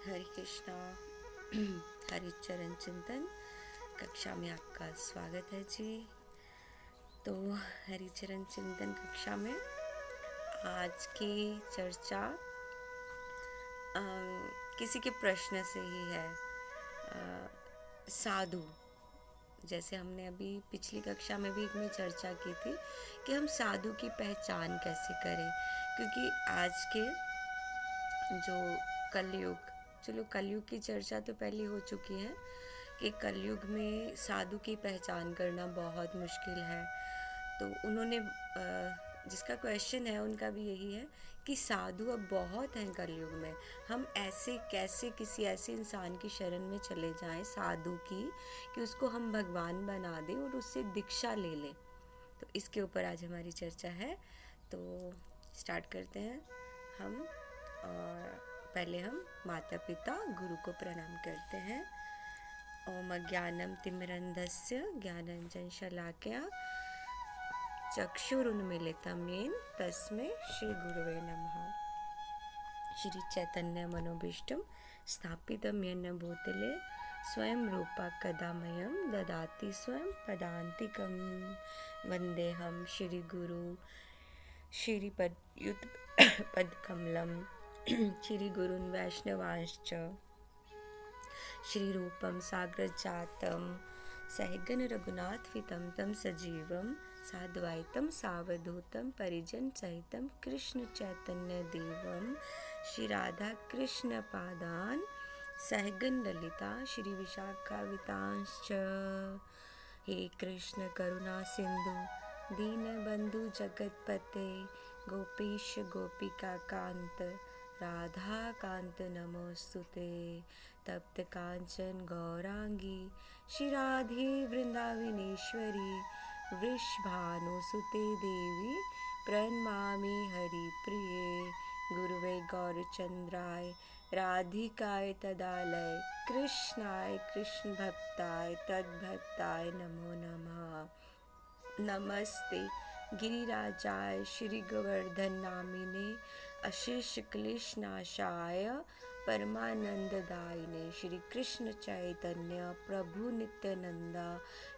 हरे कृष्णा। हरिचरण चिंतन कक्षा में आपका स्वागत है जी। तो हरिचरण चिंतन कक्षा में आज की चर्चा किसी के प्रश्न से ही है। साधु, जैसे हमने अभी पिछली कक्षा में भी में चर्चा की थी कि हम साधु की पहचान कैसे करें, क्योंकि आज के जो कलयुग, चलो कलयुग की चर्चा तो पहले हो चुकी है कि कलयुग में साधु की पहचान करना बहुत मुश्किल है। तो उन्होंने जिसका क्वेश्चन है उनका भी यही है कि साधु अब बहुत हैं कलयुग में, हम ऐसे कैसे किसी ऐसे इंसान की शरण में चले जाएं साधु की कि उसको हम भगवान बना दें और उससे दीक्षा ले लें। तो इसके ऊपर आज हमारी चर्चा है। तो स्टार्ट करते हैं हम। और पहले हम माता पिता गुरु को प्रणाम करते हैं। ओम ज्ञानम तिमिरन्धस्य ज्ञानंजन शलाकया चक्षुरुन्मीलितं येन तस्मै श्री गुरुवे नमः। श्री चैतन्य मनोभीष्टं स्थापितं येन भूतले स्वयं रूपा कदा मह्यं ददाति स्वयं पदान्तिकं। वन्देऽहं श्री गुरु श्रीपदयुत पदकमलं श्री गुरुन् वैष्णवांश्च श्रीरूपं साग्रजातं सहगन रघुनाथवितं तं सजीवं साद्वैतं सावधूतं परिजन सहितं कृष्ण चैतन्य देवं श्री राधा कृष्ण पादान सहगन ललिता श्री विशाखावितांश्च। हे कृष्ण करुणा सिंधु दीनबंधु जगतपते गोपीश गोपिका कांत राधा कांत नमोस्तुते। तप्त कांचन गौरांगी श्री राधे वृंदावनेश्वरी वृषभानुसुते देवी प्रणमामि हरिप्रिये। गुरुवे गौरचंद्राय राधिकाय तदालय कृष्णाय कृष्ण भक्ताय तद्भक्ताय नमो नमः। नमस्ते गिरिराजाय श्री गोवर्धन नामिने अशेष क्लेशनाशाय परमानंददायिने श्री कृष्ण चैतन्य प्रभु नित्यानंदा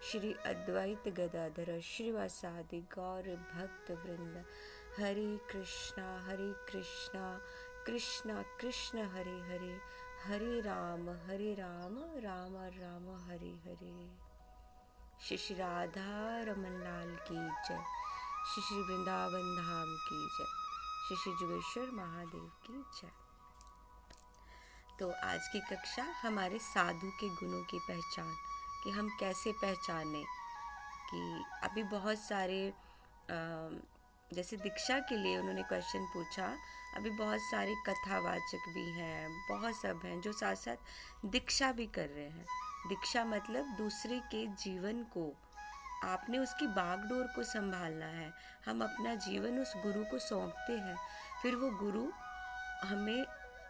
श्री अद्वैत गदाधर श्रीवासादि गौर भक्त वृंद। हरे कृष्णा कृष्णा कृष्ण हरे हरे, हरे राम राम राम हरे हरे। श्री राधा रमन लाल की जय, श्री वृंदावन धाम की जय, श्री जुगेश्वर महादेव की जय। तो आज की कक्षा हमारे साधु के गुणों की पहचान, कि हम कैसे पहचाने। कि अभी बहुत सारे जैसे दीक्षा के लिए उन्होंने क्वेश्चन पूछा, अभी बहुत सारे कथावाचक भी हैं, बहुत सब हैं जो साथ साथ दीक्षा भी कर रहे हैं। दीक्षा मतलब दूसरे के जीवन को, आपने उसकी बागडोर को संभालना है। हम अपना जीवन उस गुरु को सौंपते हैं, फिर वो गुरु हमें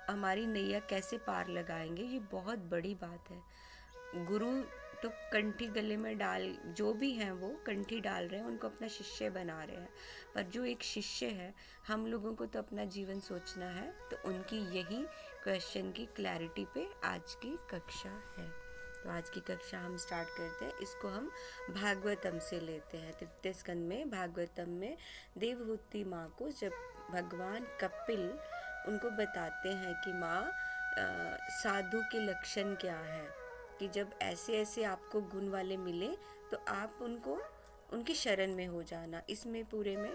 हमारी नैया कैसे पार लगाएंगे, ये बहुत बड़ी बात है। गुरु तो कंठी गले में डाल, जो भी हैं वो कंठी डाल रहे हैं, उनको अपना शिष्य बना रहे हैं, पर जो एक शिष्य है, हम लोगों को तो अपना जीवन सोचना है। तो उनकी यही क्वेश्चन की क्लैरिटी पे आज की कक्षा है। तो आज की कक्षा हम स्टार्ट करते हैं। इसको हम भागवतम से लेते हैं। तृतीय स्कंद में भागवतम में देवहूति माँ को जब भगवान कपिल उनको बताते हैं कि माँ साधु के लक्षण क्या है, कि जब ऐसे ऐसे आपको गुण वाले मिले तो आप उनको उनकी शरण में हो जाना। इसमें पूरे में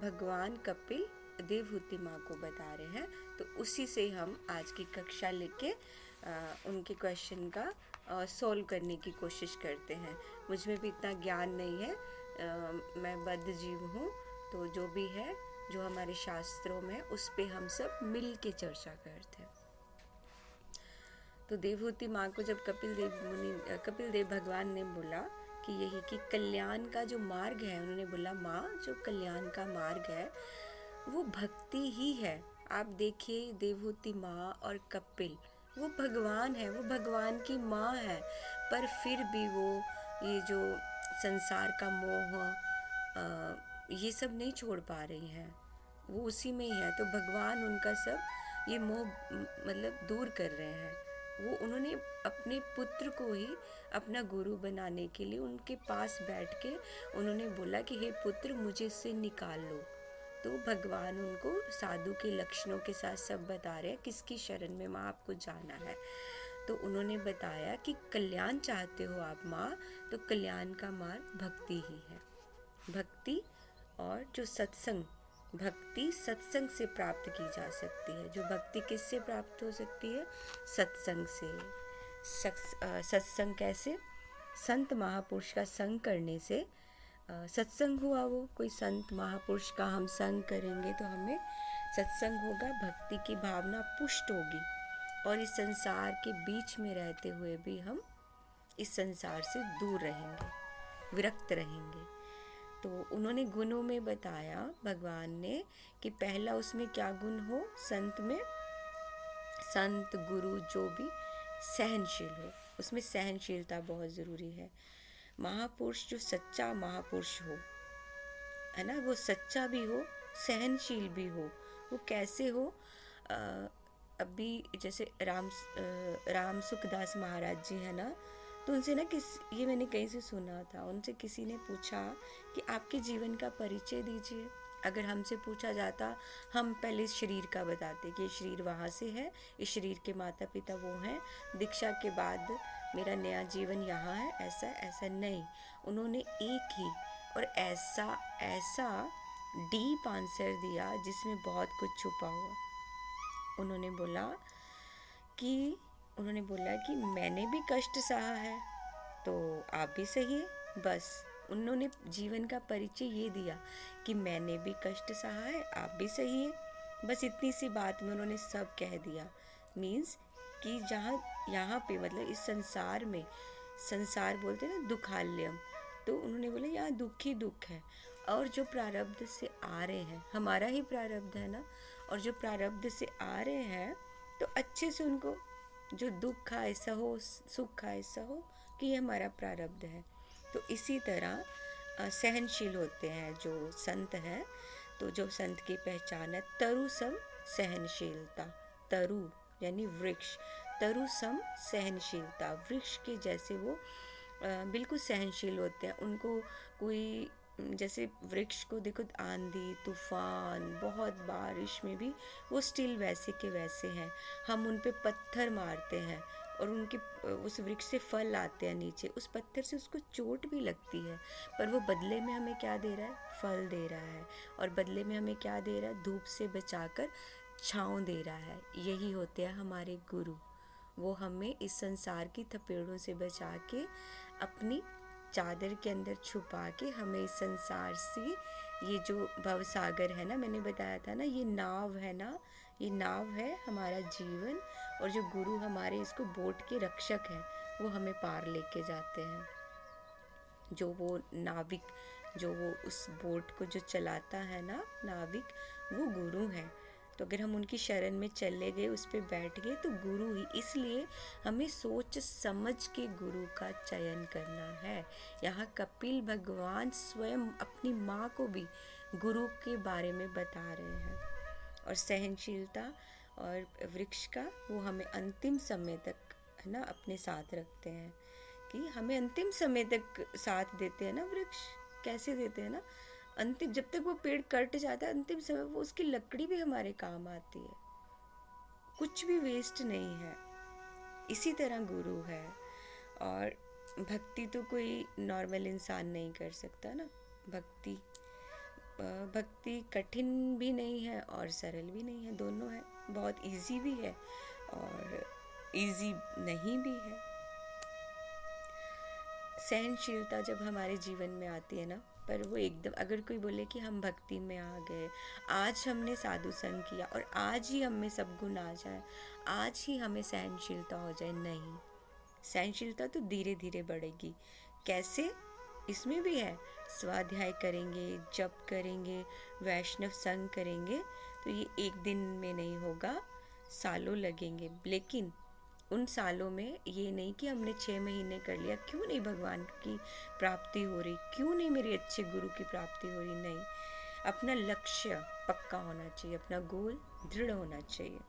भगवान कपिल देवहूति माँ को बता रहे हैं। तो उसी से हम आज की कक्षा लेके उनके क्वेश्चन का सॉल्व करने की कोशिश करते हैं। मुझ में भी इतना ज्ञान नहीं है, मैं बद्ध जीव हूँ। तो जो भी है, जो हमारे शास्त्रों में, उस पे हम सब मिल के चर्चा करते हैं। तो देवहूति माँ को जब कपिल देव भगवान ने बोला कि यही कि कल्याण का जो मार्ग है, उन्होंने बोला माँ जो कल्याण का मार्ग है वो भक्ति ही है। आप देखिए देवहूति माँ और कपिल, वो भगवान है, वो भगवान की माँ है, पर फिर भी वो ये जो संसार का मोह ये सब नहीं छोड़ पा रही हैं, वो उसी में ही है। तो भगवान उनका सब ये मोह मतलब दूर कर रहे हैं। वो उन्होंने अपने पुत्र को ही अपना गुरु बनाने के लिए उनके पास बैठ के उन्होंने बोला कि हे पुत्र, मुझे इससे निकाल लो। तो भगवान उनको साधु के लक्षणों के साथ सब बता रहे हैं किसकी शरण में माँ आपको जाना है। तो उन्होंने बताया कि कल्याण चाहते हो आप माँ, तो कल्याण का मार्ग भक्ति ही है। भक्ति और जो सत्संग, भक्ति सत्संग से प्राप्त की जा सकती है। जो भक्ति किससे प्राप्त हो सकती है? सत्संग से। सत्संग कैसे? संत महापुरुष का संग करने से सत्संग हुआ। वो कोई संत महापुरुष का हम संग करेंगे तो हमें सत्संग होगा, भक्ति की भावना पुष्ट होगी और इस संसार के बीच में रहते हुए भी हम इस संसार से दूर रहेंगे, विरक्त रहेंगे। तो उन्होंने गुणों में बताया भगवान ने कि पहला उसमें क्या गुण हो संत में, संत गुरु जो भी सहनशील हो, उसमें सहनशीलता बहुत ज़रूरी है। महापुरुष जो सच्चा महापुरुष हो, है ना, वो सच्चा भी हो, सहनशील भी हो। वो कैसे हो? अभी जैसे राम सुखदास महाराज जी है ना, तो उनसे ना ये मैंने कहीं से सुना था, उनसे किसी ने पूछा कि आपके जीवन का परिचय दीजिए। अगर हमसे पूछा जाता, हम पहले शरीर का बताते कि ये शरीर वहाँ से है, इस शरीर के माता पिता वो हैं, दीक्षा के बाद मेरा नया जीवन यहाँ है, ऐसा ऐसा नहीं। उन्होंने एक ही और ऐसा ऐसा डीप आंसर दिया जिसमें बहुत कुछ छुपा हुआ। उन्होंने बोला कि मैंने भी कष्ट सहा है तो आप भी सहिए। बस उन्होंने जीवन का परिचय ये दिया कि मैंने भी कष्ट सहा है, आप भी सहिए। बस इतनी सी बात में उन्होंने सब कह दिया। मीन्स कि यहाँ पे मतलब इस संसार में, संसार बोलते हैं ना दुखालयम, तो उन्होंने बोला यहाँ दुख ही दुख है और जो प्रारब्ध से आ रहे हैं, हमारा ही प्रारब्ध है ना, और जो प्रारब्ध से आ रहे हैं तो अच्छे से उनको जो दुख का ऐसा हो, सुख का ऐसा हो कि ये हमारा प्रारब्ध है। तो इसी तरह सहनशील होते हैं जो संत हैं। तो जो संत की पहचान है तरु सम सहनशीलता। तरु यानी वृक्ष, तरु सम सहनशीलता, वृक्ष के जैसे वो बिल्कुल सहनशील होते हैं। उनको कोई जैसे वृक्ष को देखो, आंधी तूफान बहुत बारिश में भी वो स्टिल वैसे के वैसे हैं। हम उन पे पत्थर मारते हैं और उनके उस वृक्ष से फल आते हैं नीचे, उस पत्थर से उसको चोट भी लगती है, पर वो बदले में हमें क्या दे रहा है? फल दे रहा है। और बदले में हमें क्या दे रहा है? धूप से बचाकर छाँव दे रहा है। यही होते हैं हमारे गुरु। वो हमें इस संसार की थपेड़ों से बचा के अपनी चादर के अंदर छुपा के हमें इस संसार से, ये जो भव सागर है ना, मैंने बताया था ना, ये नाव है ना, ये नाव है हमारा जीवन, और जो गुरु हमारे इसको बोट के रक्षक हैं, वो हमें पार लेके जाते हैं। जो वो नाविक, जो वो उस बोट को जो चलाता है ना नाविक, वो गुरु है। तो अगर हम उनकी शरण में चले गए, उस पर बैठ गए, तो गुरु ही। इसलिए हमें सोच समझ के गुरु का चयन करना है। यहाँ कपिल भगवान स्वयं अपनी माँ को भी गुरु के बारे में बता रहे हैं। और सहनशीलता और वृक्ष का वो हमें अंतिम समय तक, है ना, अपने साथ रखते हैं। कि हमें अंतिम समय तक साथ देते हैं ना वृक्ष। कैसे देते हैं ना, अंतिम, जब तक वो पेड़ कट जाता है, अंतिम समय वो उसकी लकड़ी भी हमारे काम आती है, कुछ भी वेस्ट नहीं है। इसी तरह गुरु है। और भक्ति तो कोई नॉर्मल इंसान नहीं कर सकता ना। भक्ति कठिन भी नहीं है और सरल भी नहीं है, दोनों है। बहुत इजी भी है और इजी नहीं भी है। सहनशीलता जब हमारे जीवन में आती है ना, पर वो एकदम, अगर कोई बोले कि हम भक्ति में आ गए, आज हमने साधु संग किया और आज ही हम में सब गुण आ जाए, आज ही हमें सहनशीलता हो जाए, नहीं। सहनशीलता तो धीरे धीरे बढ़ेगी। कैसे? इसमें भी है, स्वाध्याय करेंगे, जप करेंगे, वैष्णव संग करेंगे, तो ये एक दिन में नहीं होगा, सालों लगेंगे। लेकिन उन सालों में ये नहीं कि हमने 6 महीने कर लिया, क्यों नहीं भगवान की प्राप्ति हो रही, क्यों नहीं मेरे अच्छे गुरु की प्राप्ति हो रही। नहीं, अपना लक्ष्य पक्का होना चाहिए, अपना गोल दृढ़ होना चाहिए।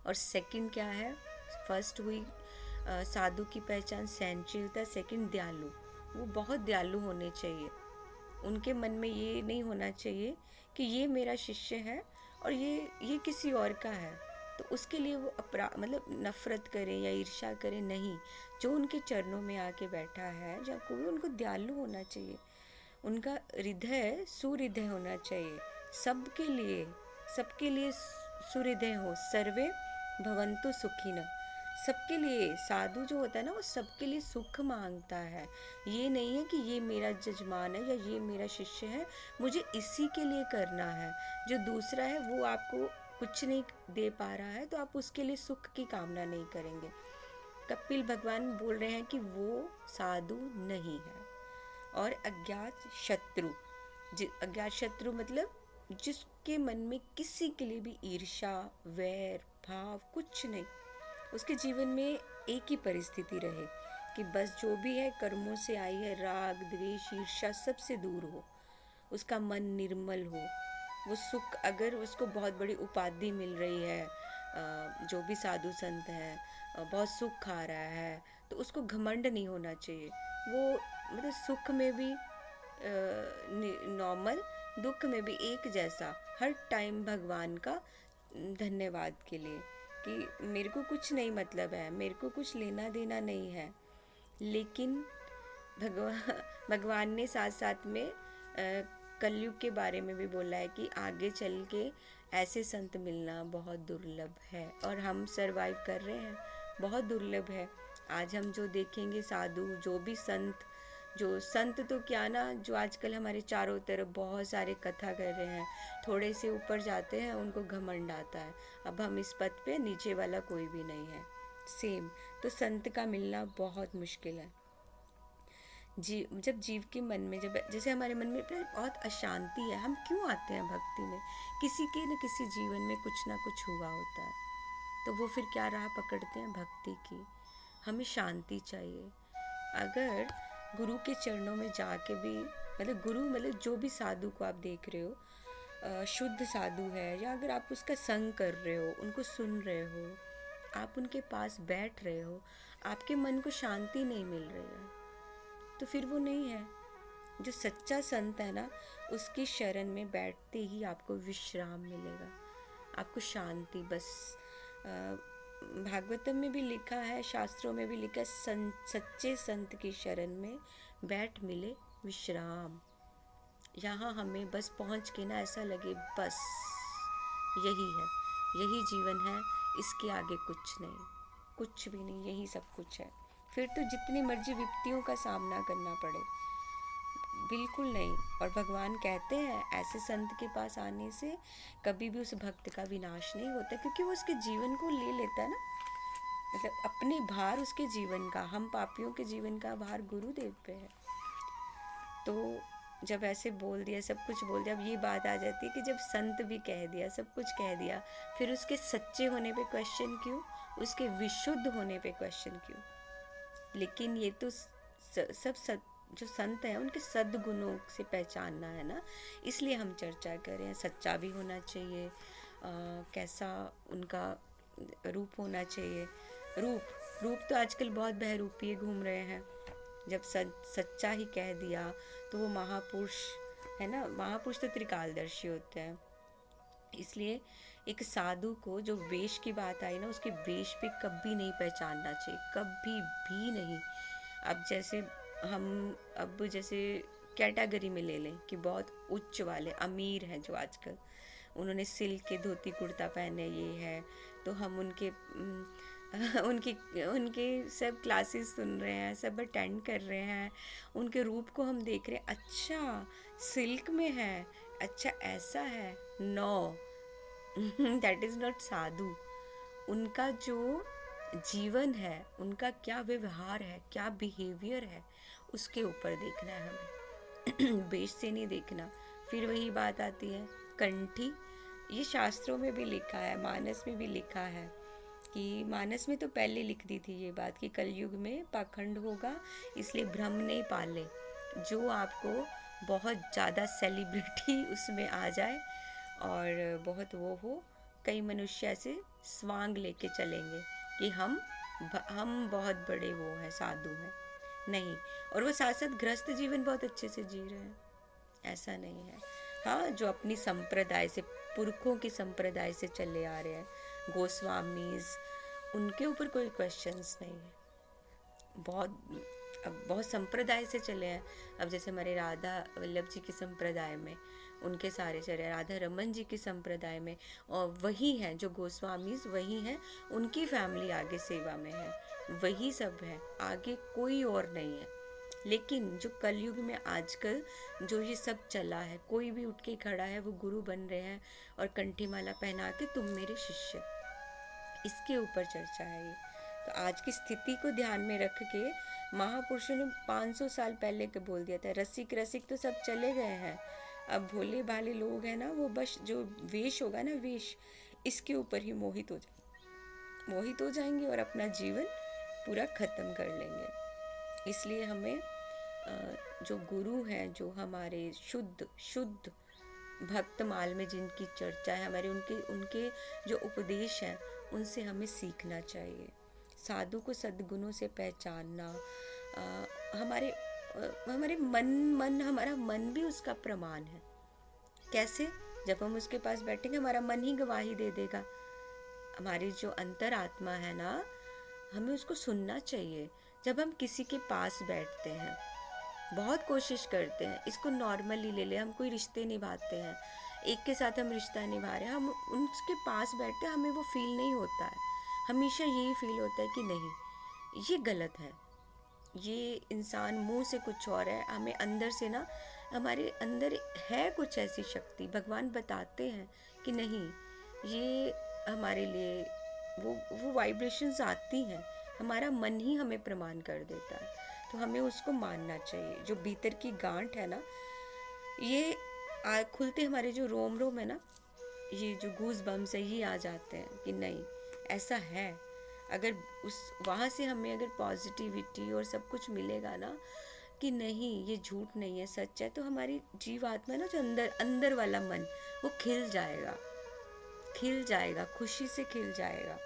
और सेकंड क्या है, फर्स्ट हुई साधु की पहचान सहनशीलता, सेकंड दयालु। वो बहुत दयालु होने चाहिए। उनके मन में ये नहीं होना चाहिए कि ये मेरा शिष्य है और ये किसी और का है, तो उसके लिए वो मतलब नफरत करें या ईर्ष्या करें, नहीं। जो उनके चरणों में आके बैठा है जब कोई, उनको दयालु होना चाहिए। उनका हृदय सुहृदय होना चाहिए, सबके लिए सुहृदय हो। सर्वे भवन्तु सुखिनः, सबके लिए। साधु जो होता है ना, वो सबके लिए सुख मांगता है। ये नहीं है कि ये मेरा जजमान है या ये मेरा शिष्य है, मुझे इसी के लिए करना है। जो दूसरा है वो आपको कुछ नहीं दे पा रहा है, तो आप उसके लिए सुख की कामना नहीं करेंगे। कपिल भगवान बोल रहे हैं कि वो साधु नहीं है। और अज्ञात शत्रु, अज्ञात शत्रु मतलब जिसके मन में किसी के लिए भी ईर्ष्या, वैर भाव कुछ नहीं, उसके जीवन में एक ही परिस्थिति रहे कि बस जो भी है कर्मों से आई है, राग द्वेष ईर्ष्या सबसे दूर हो, उसका मन निर्मल हो। वो सुख, अगर उसको बहुत बड़ी उपाधि मिल रही है, जो भी साधु संत है बहुत सुख खा रहा है, तो उसको घमंड नहीं होना चाहिए। वो मतलब सुख में भी नॉर्मल, दुख में भी एक जैसा, हर टाइम भगवान का धन्यवाद के लिए कि मेरे को कुछ नहीं मतलब है, मेरे को कुछ लेना देना नहीं है। लेकिन भगवान ने साथ साथ में कलयुग के बारे में भी बोला है कि आगे चल के ऐसे संत मिलना बहुत दुर्लभ है, और हम सरवाइव कर रहे हैं, बहुत दुर्लभ है। आज हम जो देखेंगे साधु, जो भी संत, जो संत तो क्या ना, जो आजकल हमारे चारों तरफ बहुत सारे कथा कर रहे हैं, थोड़े से ऊपर जाते हैं उनको घमंड आता है, अब हम इस पद पे, नीचे वाला कोई भी नहीं है, सेम। तो संत का मिलना बहुत मुश्किल है। जब जीव के मन में, जब जैसे हमारे मन में बहुत अशांति है, हम क्यों आते हैं भक्ति में? किसी के न किसी जीवन में कुछ ना कुछ हुआ होता है, तो वो फिर क्या राह पकड़ते हैं? भक्ति की। हमें शांति चाहिए। अगर गुरु के चरणों में जाके भी, मतलब गुरु मतलब जो भी साधु को आप देख रहे हो, शुद्ध साधु है, या अगर आप उसका संग कर रहे हो, उनको सुन रहे हो, आप उनके पास बैठ रहे हो, आपके मन को शांति नहीं मिल रही है, तो फिर वो नहीं है। जो सच्चा संत है ना, उसकी शरण में बैठते ही आपको विश्राम मिलेगा, आपको शांति। बस भागवतम में भी लिखा है, शास्त्रों में भी लिखा है, सच्चे संत की शरण में बैठ मिले विश्राम। यहाँ हमें बस पहुँच के ना ऐसा लगे बस यही है, यही जीवन है, इसके आगे कुछ नहीं, कुछ भी नहीं, यही सब कुछ है। फिर तो जितनी मर्जी विपत्तियों का सामना करना पड़े, बिल्कुल नहीं। और भगवान कहते हैं ऐसे संत के पास आने से कभी भी उस भक्त का विनाश नहीं होता, क्योंकि वो उसके जीवन को ले लेता है ना, मतलब अपने भार उसके जीवन का, हम पापियों के जीवन का भार गुरुदेव पे है। तो जब ऐसे बोल दिया, सब कुछ बोल दिया, अब ये बात आ जाती है कि जब संत भी कह दिया, सब कुछ कह दिया, फिर उसके सच्चे होने पे क्वेश्चन क्यों, उसके विशुद्ध होने पे क्वेश्चन क्यों? लेकिन ये तो सब जो संत हैं उनके सद्गुणों से पहचानना है ना, इसलिए हम चर्चा कर रहे हैं। सच्चा भी होना चाहिए, कैसा उनका रूप होना चाहिए। रूप तो आजकल बहुत बहरूपी घूम रहे हैं। जब सच्चा ही कह दिया तो वो महापुरुष है ना, महापुरुष तो त्रिकालदर्शी होते हैं। इसलिए एक साधु को जो वेश की बात आई ना, उसके वेश पे कभी नहीं पहचानना चाहिए, कभी भी नहीं। अब जैसे कैटेगरी में ले लें कि बहुत उच्च वाले अमीर हैं जो आजकल, उन्होंने सिल्क के धोती कुर्ता पहने, ये है, तो हम उनके सब क्लासेस सुन रहे हैं, सब अटेंड कर रहे हैं, उनके रूप को हम देख रहे हैं, अच्छा सिल्क में है, अच्छा ऐसा है। नो, दैट इज़ नॉट साधु। उनका जो जीवन है, उनका क्या व्यवहार है, क्या बिहेवियर है, उसके ऊपर देखना है हमें, वेश से नहीं देखना। फिर वही बात आती है कंठी, ये शास्त्रों में भी लिखा है, मानस में भी लिखा है कि मानस में तो पहले लिख दी थी ये बात कि कलयुग में पाखंड होगा, इसलिए भ्रम नहीं पाले। जो आपको बहुत ज़्यादा सेलिब्रिटी उसमें आ जाए और बहुत वो हो, कई मनुष्य ऐसे स्वांग लेके चलेंगे कि हम बहुत बड़े वो हैं, साधु हैं। नहीं, और वो साथ साथ गृहस्थ जीवन बहुत अच्छे से जी रहे हैं, ऐसा नहीं है। हाँ, जो अपनी संप्रदाय से, पुरखों की संप्रदाय से चले आ रहे हैं, गोस्वामीज, उनके ऊपर कोई क्वेश्चंस नहीं है। बहुत, अब बहुत संप्रदाय से चले हैं। अब जैसे हमारे राधा वल्लभ जी की संप्रदाय में उनके सारे चले, राधा रमन जी की संप्रदाय में, और वही हैं जो गोस्वामीज, वही हैं, उनकी फैमिली आगे सेवा में है, वही सब है, आगे कोई और नहीं है। लेकिन जो कलयुग में आजकल जो ये सब चला है, कोई भी उठ के खड़ा है, वो गुरु बन रहे हैं और कंठी माला पहना के तुम मेरे शिष्य, इसके ऊपर चर्चा है ये। तो आज की स्थिति को ध्यान में रख के महापुरुषों ने 500 साल पहले के बोल दिया था, रसिक रसिक तो सब चले गए हैं, अब भोले भाले लोग हैं ना, वो बस जो वेश होगा ना, वेश, इसके ऊपर ही मोहित हो जाएंगे और अपना जीवन पूरा खत्म कर लेंगे। इसलिए हमें जो गुरु हैं, जो हमारे शुद्ध शुद्ध भक्त माल में जिनकी चर्चा है, हमारे उनके उनके जो उपदेश हैं, उनसे हमें सीखना चाहिए। साधु को सद्गुणों से पहचानना, हमारे हमारा मन भी उसका प्रमाण है। कैसे? जब हम उसके पास बैठेंगे, हमारा मन ही गवाही दे देगा। हमारी जो अंतरात्मा है ना, हमें उसको सुनना चाहिए। जब हम किसी के पास बैठते हैं, बहुत कोशिश करते हैं इसको नॉर्मली ले ले, हम कोई रिश्ते निभाते हैं, एक के साथ हम रिश्ता निभा रहे हैं, हम उनके पास बैठते हैं, हमें वो फील नहीं होता है, हमेशा यही फील होता है कि नहीं, ये गलत है, ये इंसान मुंह से कुछ और है, हमें अंदर से ना, हमारे अंदर है कुछ ऐसी शक्ति, भगवान बताते हैं कि नहीं, ये हमारे लिए वो वाइब्रेशंस आती हैं, हमारा मन ही हमें प्रमाण कर देता है, तो हमें उसको मानना चाहिए। जो भीतर की गांठ है ना, ये खुलते हमारे जो रोम रोम है ना, ये जो गूज बम्स है, ये आ जाते हैं कि नहीं, ऐसा है। अगर उस वहाँ से हमें अगर पॉजिटिविटी और सब कुछ मिलेगा ना, कि नहीं ये झूठ नहीं है, सच है, तो हमारी जीवात्मा ना, जो अंदर अंदर वाला मन, वो खिल जाएगा, खुशी से खिल जाएगा।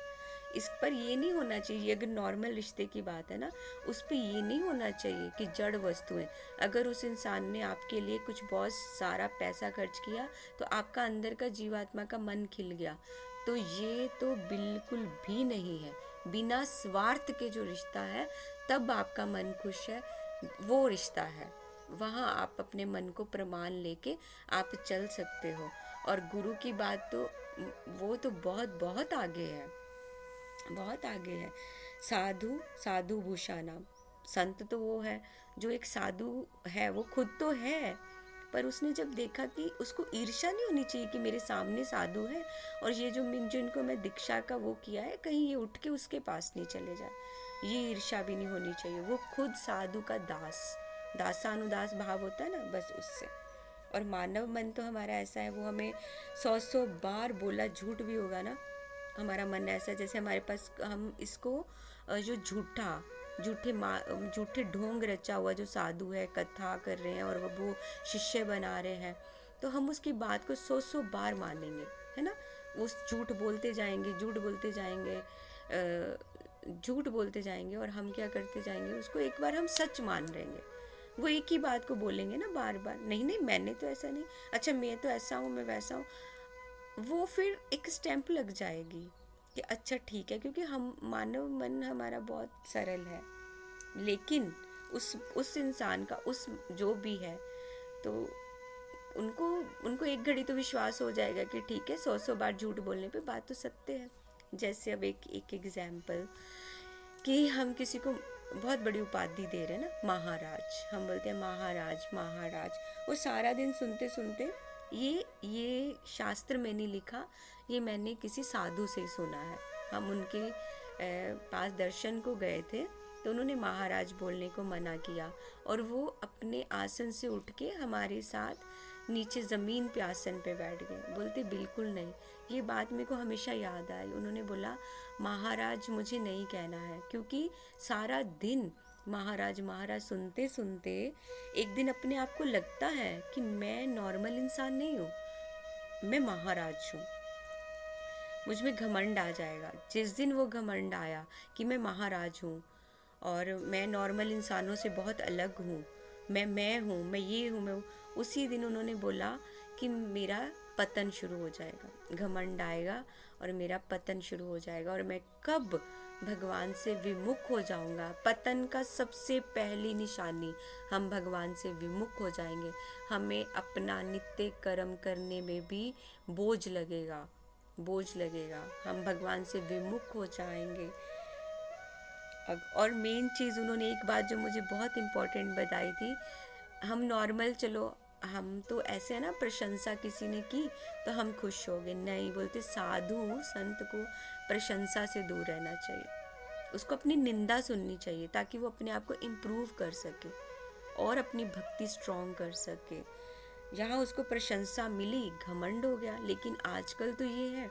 इस पर ये नहीं होना चाहिए, अगर नॉर्मल रिश्ते की बात है ना, उस पर ये नहीं होना चाहिए कि जड़ वस्तुएं, अगर उस इंसान ने आपके लिए कुछ बहुत सारा पैसा खर्च किया तो आपका अंदर का जीवात्मा का मन खिल गया, तो ये तो बिल्कुल भी नहीं है। बिना स्वार्थ के जो रिश्ता है, तब आपका मन खुश है, वो रिश्ता है, वहाँ आप अपने मन को प्रमाण लेके आप चल सकते हो। और गुरु की बात तो वो तो बहुत बहुत आगे है, बहुत आगे है। साधु भूषाना, संत तो वो है जो एक साधु है, वो खुद तो है, पर उसने जब देखा कि उसको ईर्ष्या नहीं होनी चाहिए कि मेरे सामने साधु है, और ये जिनको मैं दीक्षा का वो किया है, कहीं ये उठ के उसके पास नहीं चले जाए, ये ईर्ष्या भी नहीं होनी चाहिए। वो खुद साधु का दासानुदास भाव होता है ना, बस उससे। और मानव मन तो हमारा ऐसा है, वो हमें 100 बार बोला झूठ भी होगा ना, हमारा मन ऐसा है जैसे हमारे पास, हम इसको जो झूठे ढोंग रचा हुआ जो साधु है, कथा कर रहे हैं और वो शिष्य बना रहे हैं, तो हम उसकी बात को 100 बार मानेंगे, है ना, उस झूठ बोलते जाएंगे, झूठ बोलते जाएंगे, और हम क्या करते जाएंगे, उसको एक बार हम सच मान लेंगे, वो एक ही बात को बोलेंगे ना बार बार, नहीं मैंने तो ऐसा नहीं, अच्छा मैं तो ऐसा हूँ, मैं वैसा हूँ, वो फिर एक स्टैंप लग जाएगी कि अच्छा ठीक है, क्योंकि हम मानव मन हमारा बहुत सरल है। लेकिन उस इंसान का, उस जो भी है, तो उनको एक घड़ी तो विश्वास हो जाएगा कि ठीक है, 100 बार झूठ बोलने पे बात तो सत्य है। जैसे अब एक एग्जाम्पल, कि हम किसी को बहुत बड़ी उपाधि दे रहे हैं ना, महाराज, हम बोलते हैं महाराज, वो सारा दिन सुनते सुनते, ये शास्त्र में नहीं लिखा, ये मैंने किसी साधु से सुना है। हम उनके पास दर्शन को गए थे, तो उन्होंने महाराज बोलने को मना किया, और वो अपने आसन से उठ के हमारे साथ नीचे ज़मीन पे आसन पे बैठ गए, बोलते बिल्कुल नहीं। ये बात मेरे को हमेशा याद आई। उन्होंने बोला महाराज मुझे नहीं कहना है, क्योंकि सारा दिन महाराज सुनते सुनते एक दिन अपने आप को लगता है कि मैं नॉर्मल इंसान नहीं हूँ, मैं महाराज हूँ। मुझ में घमंड आ जाएगा। जिस दिन वो घमंड आया कि मैं महाराज हूँ और मैं नॉर्मल इंसानों से बहुत अलग हूँ, मैं हूँ, मैं ये हूँ, मैं हूँ, उसी दिन उन्होंने बोला कि मेरा पतन शुरू हो जाएगा, घमंड आएगा और मेरा पतन शुरू हो जाएगा और मैं कब भगवान से विमुख हो जाऊंगा। पतन का सबसे पहली निशानी, हम भगवान से विमुख हो जाएंगे, हमें अपना नित्य कर्म करने में भी बोझ लगेगा, बोझ लगेगा, हम भगवान से विमुख हो जाएंगे। और मेन चीज़ उन्होंने एक बात जो मुझे बहुत इम्पोर्टेंट बताई थी, हम नॉर्मल चलो हम तो ऐसे है ना, प्रशंसा किसी ने की तो हम खुश हो गए, नहीं, बोलते साधु संत को प्रशंसा से दूर रहना चाहिए, उसको अपनी निंदा सुननी चाहिए ताकि वो अपने आप को इम्प्रूव कर सके और अपनी भक्ति स्ट्रॉन्ग कर सके। यहाँ उसको प्रशंसा मिली, घमंड हो गया। लेकिन आजकल तो ये है,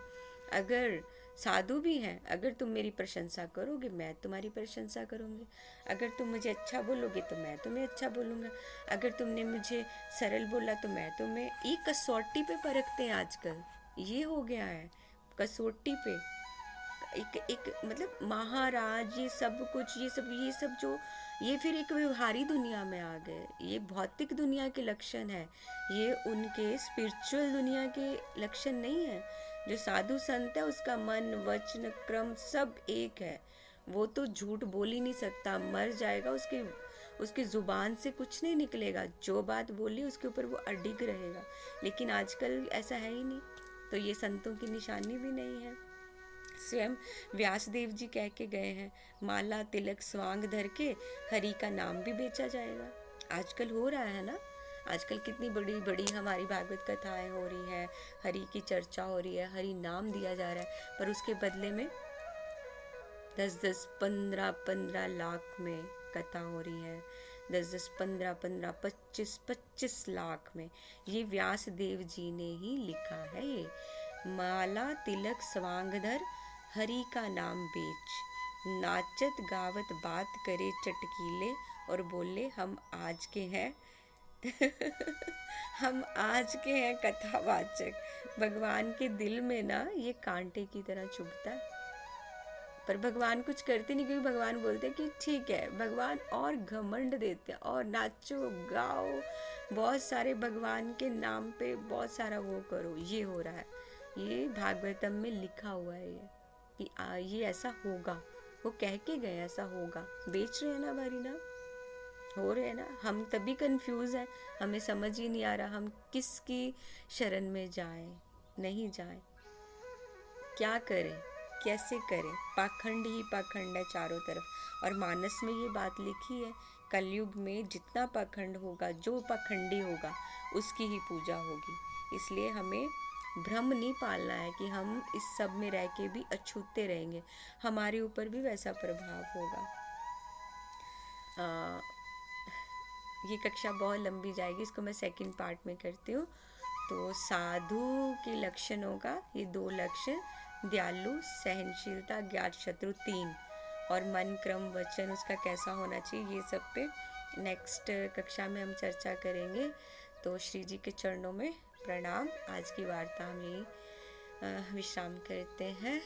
अगर साधु भी हैं, अगर तुम मेरी प्रशंसा करोगे मैं तुम्हारी प्रशंसा करूँगी, अगर तुम मुझे अच्छा बोलोगे तो मैं तुम्हें अच्छा बोलूँगा, अगर तुमने मुझे सरल बोला तो मैं तुम्हें, ये कसौटी पे परखते हैं आजकल, ये हो गया है कसौटी पे। एक मतलब महाराज, ये सब कुछ, ये सब जो ये फिर एक व्यवहारी दुनिया में आ गए, ये भौतिक दुनिया के लक्षण है, ये उनके स्पिरिचुअल दुनिया के लक्षण नहीं है। जो साधु संत है उसका मन वचन क्रम सब एक है, वो तो झूठ बोल ही नहीं सकता, मर जाएगा, उसके ज़ुबान से कुछ नहीं निकलेगा, जो बात बोली उसके ऊपर वो अडिग रहेगा। लेकिन आजकल ऐसा है ही नहीं, तो ये संतों की निशानी भी नहीं है। स्वयं व्यासदेव जी कह के गए हैं, माला तिलक स्वांग धर के हरि का नाम भी बेचा जाएगा। आजकल हो रहा है ना, आजकल कितनी बड़ी बड़ी हमारी भागवत कथाएं हो रही हैं, हरि की चर्चा हो रही है, हरि नाम दिया जा रहा है, पर उसके बदले में 10-10, 15-15 लाख में कथा हो रही है, 10-10, 15-15, 25-25 लाख में। ये व्यास देव जी ने ही लिखा है, ये माला तिलक स्वांगधर हरि का नाम बेच, नाचत गावत बात करे चटकीले और बोले हम आज के हैं हम आज के हैं कथावाचक। भगवान के दिल में ना ये कांटे की तरह चुभता है, पर भगवान कुछ करते नहीं, क्योंकि भगवान बोलते हैं कि ठीक है, भगवान और घमंड देते हैं और नाचो गाओ, बहुत सारे भगवान के नाम पे बहुत सारा वो करो, ये हो रहा है। ये भागवतम में लिखा हुआ है ये कि ये ऐसा होगा, वो कह के गए ऐसा होगा। बेच रहे हैं ना हमारी नाम, हो रहे हैं ना, हम तभी कंफ्यूज हैं, हमें समझ ही नहीं आ रहा हम किसकी शरण में जाएं, नहीं जाएं, क्या करें, कैसे करें। पाखंड ही पाखंड है चारों तरफ, और मानस में ये बात लिखी है, कलयुग में जितना पाखंड होगा, जो पाखंडी होगा उसकी ही पूजा होगी। इसलिए हमें भ्रम नहीं पालना है कि हम इस सब में रह के भी अछूते रहेंगे, हमारे ऊपर भी वैसा प्रभाव होगा। ये कक्षा बहुत लंबी जाएगी, इसको मैं सेकंड पार्ट में करती हूँ। तो साधु के लक्षणों का ये 2 लक्षण, दयालु, सहनशीलता, ज्ञात शत्रु 3, और मन क्रम वचन उसका कैसा होना चाहिए, ये सब पे नेक्स्ट कक्षा में हम चर्चा करेंगे। तो श्री जी के चरणों में प्रणाम। आज की वार्ता हम यही विश्राम करते हैं।